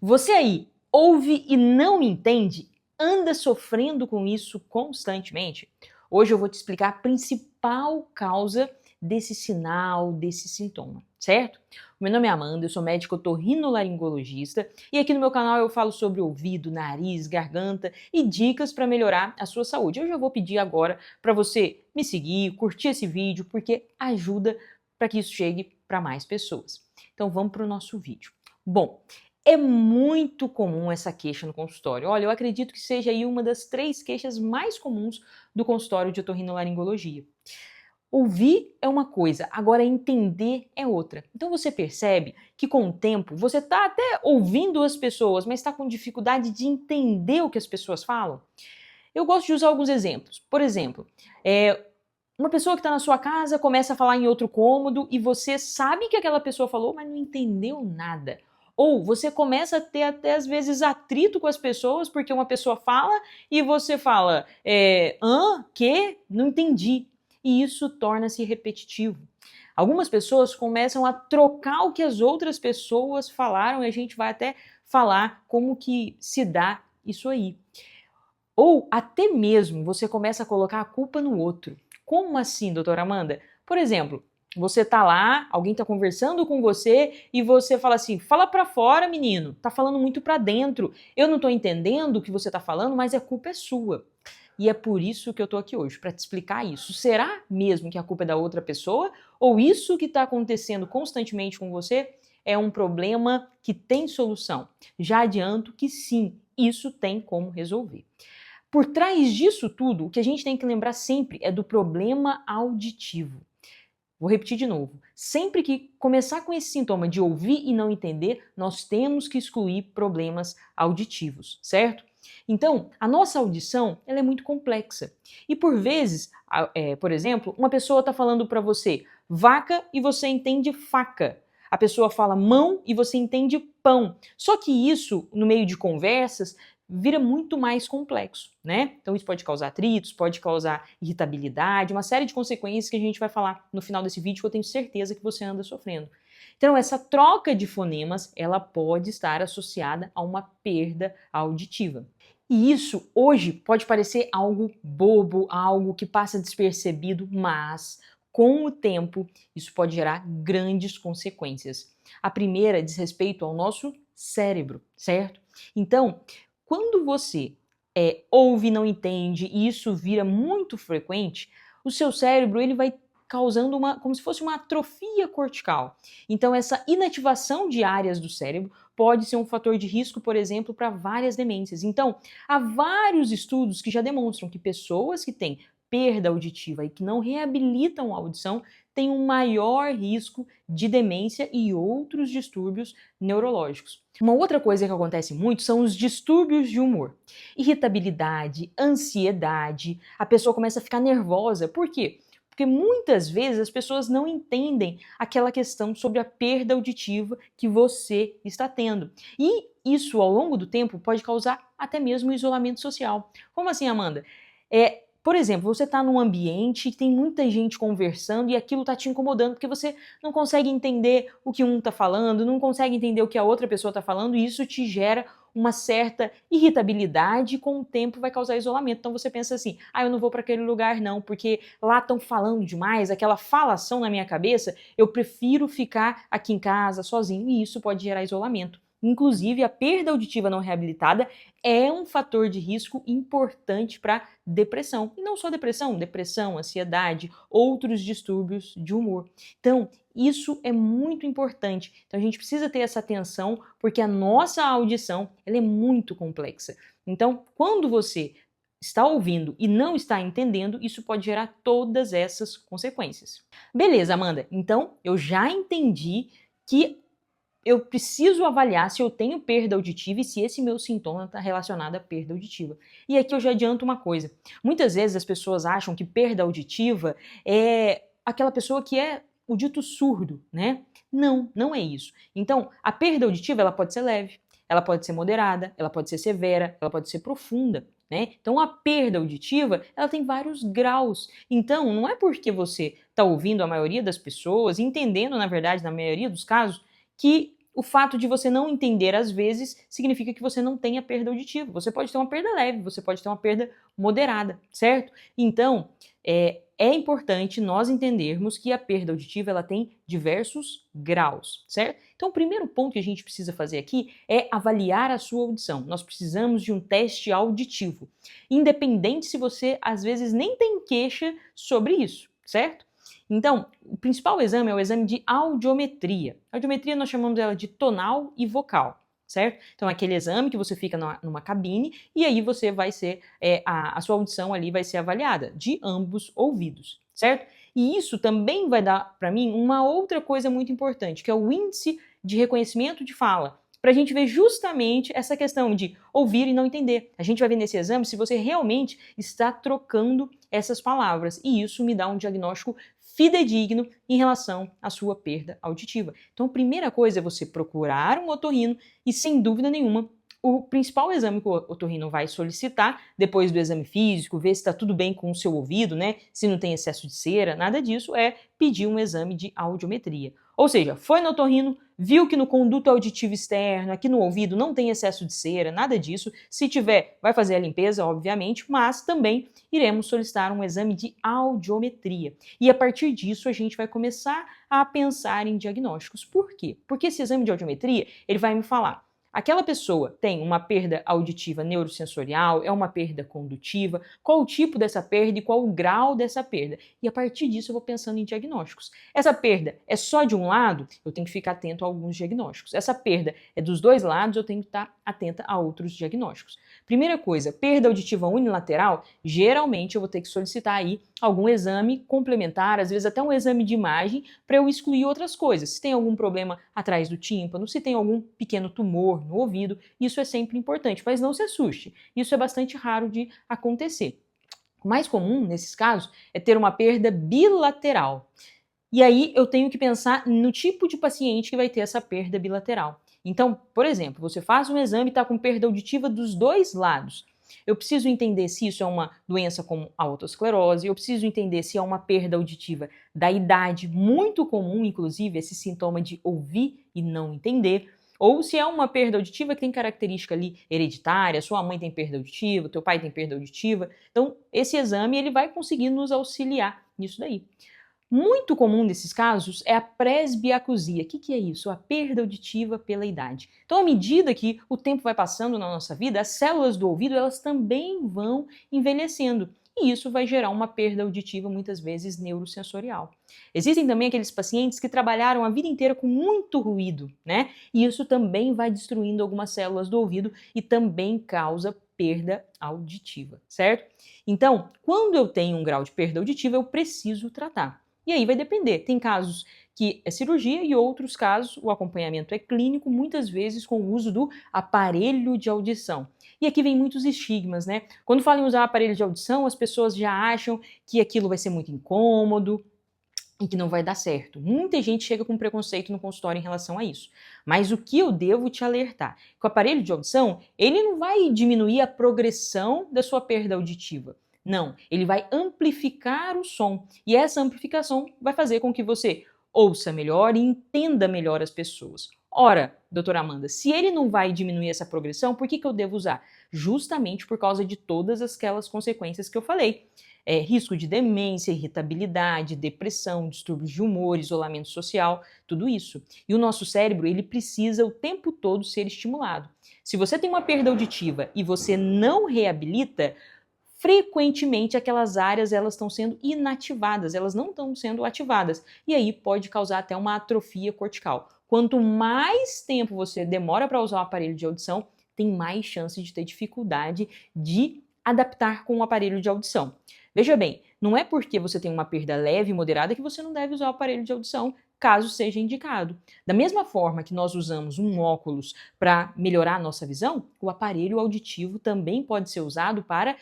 Você aí ouve e não entende? Anda sofrendo com isso constantemente? Hoje eu vou te explicar a principal causa desse sinal, desse sintoma, certo? Meu nome é Amanda, eu sou médica otorrinolaringologista e aqui no meu canal eu falo sobre ouvido, nariz, garganta e dicas para melhorar a sua saúde. Eu já vou pedir agora para você me seguir, curtir esse vídeo, porque ajuda para que isso chegue para mais pessoas. Então vamos para o nosso vídeo. Bom, é muito comum essa queixa no consultório. Olha, eu acredito que seja aí uma das 3 queixas mais comuns do consultório de otorrinolaringologia. Ouvir é uma coisa, agora entender é outra. Então você percebe que com o tempo você está até ouvindo as pessoas, mas está com dificuldade de entender o que as pessoas falam? Eu gosto de usar alguns exemplos. Por exemplo, uma pessoa que está na sua casa começa a falar em outro cômodo e você sabe que aquela pessoa falou, mas não entendeu nada. Ou você começa a ter até às vezes atrito com as pessoas porque uma pessoa fala e você fala, quê? Não entendi. E isso torna-se repetitivo. Algumas pessoas começam a trocar o que as outras pessoas falaram e a gente vai até falar como que se dá isso aí. Ou até mesmo você começa a colocar a culpa no outro. Como assim, doutora Amanda? Por exemplo, você tá lá, alguém tá conversando com você e você fala assim: fala pra fora, menino, tá falando muito pra dentro. Eu não tô entendendo o que você tá falando, mas a culpa é sua. E é por isso que eu tô aqui hoje, para te explicar isso. Será mesmo que a culpa é da outra pessoa? Ou isso que tá acontecendo constantemente com você é um problema que tem solução? Já adianto que sim, isso tem como resolver. Por trás disso tudo, o que a gente tem que lembrar sempre é do problema auditivo. Vou repetir de novo. Sempre que começar com esse sintoma de ouvir e não entender, nós temos que excluir problemas auditivos, certo? Então, a nossa audição ela é muito complexa. E por vezes, por exemplo, uma pessoa está falando para você vaca e você entende faca. A pessoa fala mão e você entende pão. Só que isso, no meio de conversas, vira muito mais complexo, né? Então isso pode causar atritos, pode causar irritabilidade, uma série de consequências que a gente vai falar no final desse vídeo que eu tenho certeza que você anda sofrendo. Então essa troca de fonemas, ela pode estar associada a uma perda auditiva. E isso hoje pode parecer algo bobo, algo que passa despercebido, mas com o tempo isso pode gerar grandes consequências. A primeira diz respeito ao nosso cérebro, certo? Então, quando você ouve e não entende e isso vira muito frequente, o seu cérebro ele vai causando como se fosse uma atrofia cortical. Então essa inativação de áreas do cérebro pode ser um fator de risco, por exemplo, para várias demências. Então, há vários estudos que já demonstram que pessoas que têm perda auditiva e que não reabilitam a audição têm um maior risco de demência e outros distúrbios neurológicos. Uma outra coisa que acontece muito são os distúrbios de humor. Irritabilidade, ansiedade, a pessoa começa a ficar nervosa. Por quê? Porque muitas vezes as pessoas não entendem aquela questão sobre a perda auditiva que você está tendo. E isso, ao longo do tempo, pode causar até mesmo isolamento social. Como assim, Amanda? Por exemplo, você está num ambiente que tem muita gente conversando e aquilo está te incomodando porque você não consegue entender o que um está falando, não consegue entender o que a outra pessoa está falando e isso te gera uma certa irritabilidade e com o tempo vai causar isolamento. Então você pensa assim, eu não vou para aquele lugar não, porque lá estão falando demais, aquela falação na minha cabeça, eu prefiro ficar aqui em casa sozinho e isso pode gerar isolamento. Inclusive, a perda auditiva não reabilitada é um fator de risco importante para depressão. E não só depressão, ansiedade, outros distúrbios de humor. Então, isso é muito importante. Então, a gente precisa ter essa atenção, porque a nossa audição ela é muito complexa. Então, quando você está ouvindo e não está entendendo, isso pode gerar todas essas consequências. Beleza, Amanda. Então, eu já entendi que eu preciso avaliar se eu tenho perda auditiva e se esse meu sintoma está relacionado à perda auditiva. E aqui eu já adianto uma coisa. Muitas vezes as pessoas acham que perda auditiva é aquela pessoa que é o dito surdo, né? Não, não é isso. Então, a perda auditiva ela pode ser leve, ela pode ser moderada, ela pode ser severa, ela pode ser profunda, né? Então, a perda auditiva, ela tem vários graus. Então, não é porque você está ouvindo a maioria das pessoas, entendendo, na verdade, na maioria dos casos, que o fato de você não entender às vezes significa que você não tenha perda auditiva. Você pode ter uma perda leve, você pode ter uma perda moderada, certo? Então, é importante nós entendermos que a perda auditiva ela tem diversos graus, certo? Então, o primeiro ponto que a gente precisa fazer aqui é avaliar a sua audição. Nós precisamos de um teste auditivo, independente se você às vezes nem tem queixa sobre isso, certo? Então, o principal exame é o exame de audiometria. A audiometria nós chamamos ela de tonal e vocal, certo? Então, é aquele exame que você fica numa cabine e aí você vai ser, a sua audição ali vai ser avaliada de ambos ouvidos, certo? E isso também vai dar para mim uma outra coisa muito importante, que é o índice de reconhecimento de fala, para a gente ver justamente essa questão de ouvir e não entender. A gente vai ver nesse exame se você realmente está trocando essas palavras, e isso me dá um diagnóstico fidedigno em relação à sua perda auditiva. Então, a primeira coisa é você procurar um otorrino e, sem dúvida nenhuma, o principal exame que o otorrino vai solicitar, depois do exame físico, ver se está tudo bem com o seu ouvido, né? Se não tem excesso de cera, nada disso, é pedir um exame de audiometria. Ou seja, foi no otorrino, viu que no conduto auditivo externo, aqui no ouvido, não tem excesso de cera, nada disso. Se tiver, vai fazer a limpeza, obviamente, mas também iremos solicitar um exame de audiometria. E a partir disso, a gente vai começar a pensar em diagnósticos. Por quê? Porque esse exame de audiometria, ele vai me falar: aquela pessoa tem uma perda auditiva neurosensorial, é uma perda condutiva, qual o tipo dessa perda e qual o grau dessa perda. E a partir disso eu vou pensando em diagnósticos. Essa perda é só de um lado, eu tenho que ficar atento a alguns diagnósticos. Essa perda é dos dois lados, eu tenho que estar atenta a outros diagnósticos. Primeira coisa, perda auditiva unilateral, geralmente eu vou ter que solicitar aí algum exame complementar, às vezes até um exame de imagem, para eu excluir outras coisas. Se tem algum problema atrás do tímpano, se tem algum pequeno tumor no ouvido, isso é sempre importante, mas não se assuste, isso é bastante raro de acontecer. O mais comum nesses casos é ter uma perda bilateral. E aí eu tenho que pensar no tipo de paciente que vai ter essa perda bilateral. Então, por exemplo, você faz um exame e está com perda auditiva dos dois lados. Eu preciso entender se isso é uma doença como a otosclerose, eu preciso entender se é uma perda auditiva da idade, muito comum, inclusive, esse sintoma de ouvir e não entender, ou se é uma perda auditiva que tem característica ali hereditária, sua mãe tem perda auditiva, teu pai tem perda auditiva. Então, esse exame ele vai conseguir nos auxiliar nisso daí. Muito comum nesses casos é a presbiacusia. O que é isso? A perda auditiva pela idade. Então, à medida que o tempo vai passando na nossa vida, as células do ouvido elas também vão envelhecendo. E isso vai gerar uma perda auditiva, muitas vezes neurosensorial. Existem também aqueles pacientes que trabalharam a vida inteira com muito ruído, né? E isso também vai destruindo algumas células do ouvido e também causa perda auditiva, certo? Então, quando eu tenho um grau de perda auditiva, eu preciso tratar. E aí vai depender. Tem casos que é cirurgia e outros casos o acompanhamento é clínico, muitas vezes com o uso do aparelho de audição. E aqui vem muitos estigmas, né? Quando falam em usar aparelho de audição, as pessoas já acham que aquilo vai ser muito incômodo e que não vai dar certo. Muita gente chega com preconceito no consultório em relação a isso. Mas o que eu devo te alertar? Que o aparelho de audição, ele não vai diminuir a progressão da sua perda auditiva. Não, ele vai amplificar o som. E essa amplificação vai fazer com que você ouça melhor e entenda melhor as pessoas. Ora, doutora Amanda, se ele não vai diminuir essa progressão, por que eu devo usar? Justamente por causa de todas aquelas consequências que eu falei. Risco de demência, irritabilidade, depressão, distúrbios de humor, isolamento social, tudo isso. E o nosso cérebro, ele precisa o tempo todo ser estimulado. Se você tem uma perda auditiva e você não reabilita, frequentemente aquelas áreas elas estão sendo inativadas, elas não estão sendo ativadas. E aí pode causar até uma atrofia cortical. Quanto mais tempo você demora para usar o aparelho de audição, tem mais chance de ter dificuldade de adaptar com o aparelho de audição. Veja bem, não é porque você tem uma perda leve e moderada que você não deve usar o aparelho de audição, caso seja indicado. Da mesma forma que nós usamos um óculos para melhorar a nossa visão, o aparelho auditivo também pode ser usado para...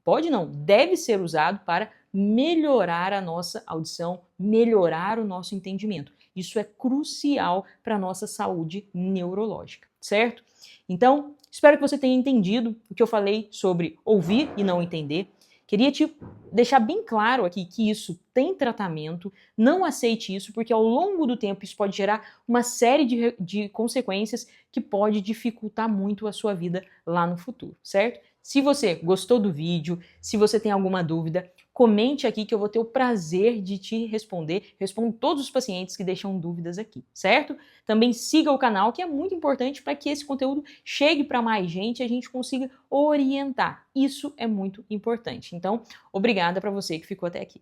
Pode não, deve ser usado para melhorar a nossa audição, melhorar o nosso entendimento. Isso é crucial para a nossa saúde neurológica, certo? Então, espero que você tenha entendido o que eu falei sobre ouvir e não entender. Queria te deixar bem claro aqui que isso tem tratamento, não aceite isso, porque ao longo do tempo isso pode gerar uma série de consequências que pode dificultar muito a sua vida lá no futuro, certo? Se você gostou do vídeo, se você tem alguma dúvida, comente aqui que eu vou ter o prazer de te responder. Respondo todos os pacientes que deixam dúvidas aqui, certo? Também siga o canal, que é muito importante para que esse conteúdo chegue para mais gente e a gente consiga orientar. Isso é muito importante. Então, obrigada para você que ficou até aqui.